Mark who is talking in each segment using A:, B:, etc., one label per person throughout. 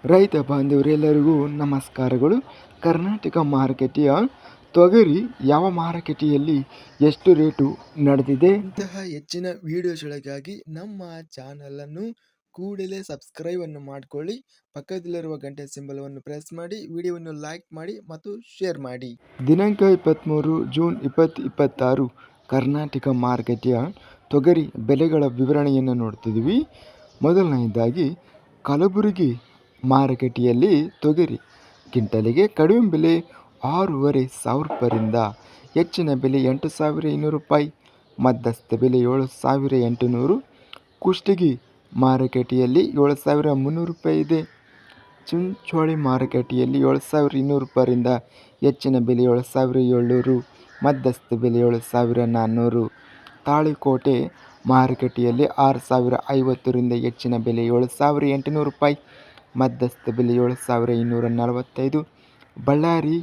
A: ರೈತ ಬಾಂಧವರೆಲ್ಲರಿಗೂ ನಮಸ್ಕಾರಗಳು. ಕರ್ನಾಟಕ ಮಾರುಕಟ್ಟೆಯ ತೊಗರಿ ಯಾವ ಮಾರುಕಟ್ಟೆಯಲ್ಲಿ ಎಷ್ಟು ರೇಟು ನಡೆದಿದೆ? ಇಂತಹ ಹೆಚ್ಚಿನ ವಿಡಿಯೋಸ್ಗಳಿಗಾಗಿ ನಮ್ಮ ಚಾನಲನ್ನು ಕೂಡಲೇ ಸಬ್ಸ್ಕ್ರೈಬನ್ನು ಮಾಡಿಕೊಳ್ಳಿ. ಪಕ್ಕದಲ್ಲಿರುವ ಗಂಟೆ ಸಿಂಬಲವನ್ನು ಪ್ರೆಸ್ ಮಾಡಿ, ವಿಡಿಯೋವನ್ನು ಲೈಕ್ ಮಾಡಿ ಮತ್ತು ಶೇರ್ ಮಾಡಿ. ದಿನಾಂಕ 23 ಜೂನ್ 2026 ಕರ್ನಾಟಕ ಮಾರುಕಟ್ಟೆಯ ತೊಗರಿ ಬೆಲೆಗಳ ವಿವರಣೆಯನ್ನು ನೋಡ್ತಿದ್ದೀವಿ. ಮೊದಲನೆಯದಾಗಿ ಕಲಬುರಗಿ ಮಾರುಕಟ್ಟೆಯಲ್ಲಿ ತೊಗರಿ ಕ್ವಿಂಟಲಿಗೆ ಕಡಿಮೆ ಬೆಲೆ 6,500 ರೂಪಾಯಿಯಿಂದ ಹೆಚ್ಚಿನ ಬೆಲೆ 8,200 ರೂಪಾಯಿ, ಮಧ್ಯಸ್ಥ ಬೆಲೆ 7,800. ಕುಷ್ಟಗಿ ಮಾರುಕಟ್ಟೆಯಲ್ಲಿ 7,300 ರೂಪಾಯಿ ಇದೆ. ಚಿಂಚೋಳಿ ಮಾರುಕಟ್ಟೆಯಲ್ಲಿ 7,200 ರೂಪಾಯಿಯಿಂದ ಹೆಚ್ಚಿನ ಬೆಲೆ 7,700, ಮಧ್ಯಸ್ಥ ಬೆಲೆ 7,400. ತಾಳಿಕೋಟೆ ಮಾರುಕಟ್ಟೆಯಲ್ಲಿ 6,050ರಿಂದ ಹೆಚ್ಚಿನ ಬೆಲೆ 7,800 ರೂಪಾಯಿ, ಮಧ್ಯಸ್ಥ ಬೆಲೆ 7,245. ಬಳ್ಳಾರಿ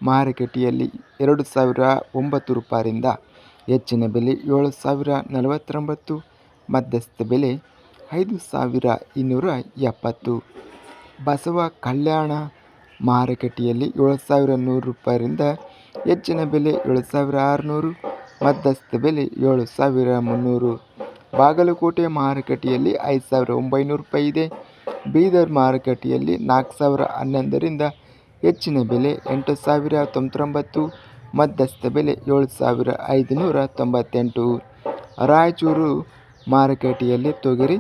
A: ಮಾರುಕಟ್ಟೆಯಲ್ಲಿ 2,009 ರೂಪಾಯಿರಿಂದ ಹೆಚ್ಚಿನ ಬೆಲೆ 7,049, ಮಧ್ಯಸ್ಥ ಬೆಲೆ 5,270. ಬಸವ ಕಲ್ಯಾಣ ಮಾರುಕಟ್ಟೆಯಲ್ಲಿ 7,100 ರೂಪಾಯಿರಿಂದ ಹೆಚ್ಚಿನ ಬೆಲೆ 7,600, ಮಧ್ಯಸ್ಥ ಬೆಲೆ 7,300. ಬಾಗಲಕೋಟೆ ಮಾರುಕಟ್ಟೆಯಲ್ಲಿ 5,900 ರೂಪಾಯಿ ಇದೆ. ಬೀದರ್ ಮಾರುಕಟ್ಟೆಯಲ್ಲಿ 4,011ರಿಂದ ಹೆಚ್ಚಿನ ಬೆಲೆ 8,099, ಮಧ್ಯಸ್ಥ ಬೆಲೆ 7,598. ರಾಯಚೂರು ಮಾರುಕಟ್ಟೆಯಲ್ಲಿ ತೊಗರಿ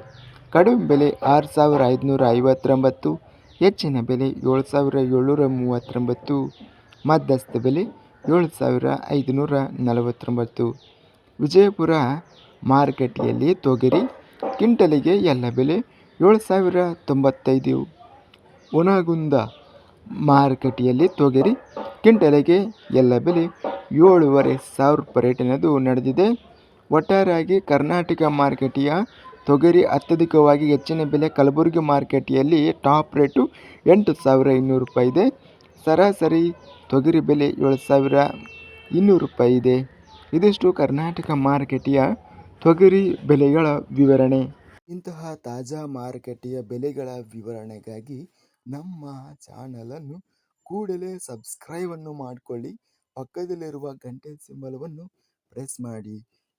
A: ಕಡಿಮೆ ಬೆಲೆ 6,559, ಹೆಚ್ಚಿನ ಬೆಲೆ 7,739, ಮಧ್ಯಸ್ಥ ಬೆಲೆ 7,549. ವಿಜಯಪುರ ಮಾರುಕಟ್ಟೆಯಲ್ಲಿ ತೊಗರಿ ಕ್ವಿಂಟಲಿಗೆ ಎಲ್ಲ ಬೆಲೆ 7,095. ಹುನಗುಂದ ಮಾರುಕಟ್ಟೆಯಲ್ಲಿ ತೊಗರಿ ಕ್ವಿಂಟಲಿಗೆ ಎಲ್ಲ ಬೆಲೆ 7,500 ರೂಪಾಯಿ ರೇಟಿನದು ನಡೆದಿದೆ. ಒಟ್ಟಾರೆಯಾಗಿ ಕರ್ನಾಟಕ ಮಾರುಕಟ್ಟೆಯ ತೊಗರಿ ಅತ್ಯಧಿಕವಾಗಿ ಹೆಚ್ಚಿನ ಬೆಲೆ ಕಲಬುರಗಿ ಮಾರುಕಟ್ಟೆಯಲ್ಲಿ ಟಾಪ್ ರೇಟು 8,200 ರೂಪಾಯಿ ಇದೆ. ಸರಾಸರಿ ತೊಗರಿ ಬೆಲೆ 7,200 ರೂಪಾಯಿ ಇದೆ. ಇದಿಷ್ಟು ಕರ್ನಾಟಕ ಮಾರುಕಟ್ಟೆಯ ತೊಗರಿ ಬೆಲೆಗಳ ವಿವರಣೆ. ಇಂತಹ ತಾಜಾ ಮಾರುಕಟ್ಟೆಯ ಬೆಲೆಗಳ ವಿವರಣೆಗಾಗಿ ನಮ್ಮ ಚಾನಲನ್ನು ಕೂಡಲೇ ಸಬ್ಸ್ಕ್ರೈಬನ್ನು ಮಾಡಿಕೊಳ್ಳಿ. ಪಕ್ಕದಲ್ಲಿರುವ ಗಂಟೆ ಸಿಂಬಲವನ್ನು ಪ್ರೆಸ್ ಮಾಡಿ.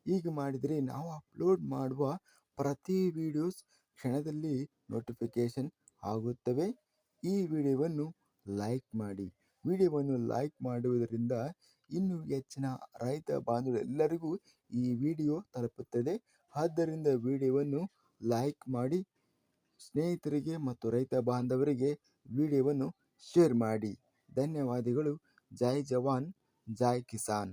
A: ಹೀಗೆ ಮಾಡಿದರೆ ನಾವು ಅಪ್ಲೋಡ್ ಮಾಡುವ ಪ್ರತಿ ವಿಡಿಯೋಸ್ ಕ್ಷಣದಲ್ಲಿ ನೋಟಿಫಿಕೇಷನ್ ಆಗುತ್ತವೆ. ಈ ವಿಡಿಯೋವನ್ನು ಲೈಕ್ ಮಾಡಿ. ವಿಡಿಯೋವನ್ನು ಲೈಕ್ ಮಾಡುವುದರಿಂದ ಇನ್ನೂ ಹೆಚ್ಚಿನ ರೈತ ಬಾಂಧವರೆಲ್ಲರಿಗೂ ಈ ವಿಡಿಯೋ ತಲುಪುತ್ತದೆ. ಆದ್ದರಿಂದ ವಿಡಿಯೋವನ್ನು ಲೈಕ್ ಮಾಡಿ, ಸ್ನೇಹಿತರಿಗೆ ಮತ್ತು ರೈತ ಬಾಂಧವರಿಗೆ ವಿಡಿಯೋವನ್ನು ಶೇರ್ ಮಾಡಿ. ಧನ್ಯವಾದಗಳು. ಜೈ ಜವಾನ್, ಜೈ ಕಿಸಾನ್.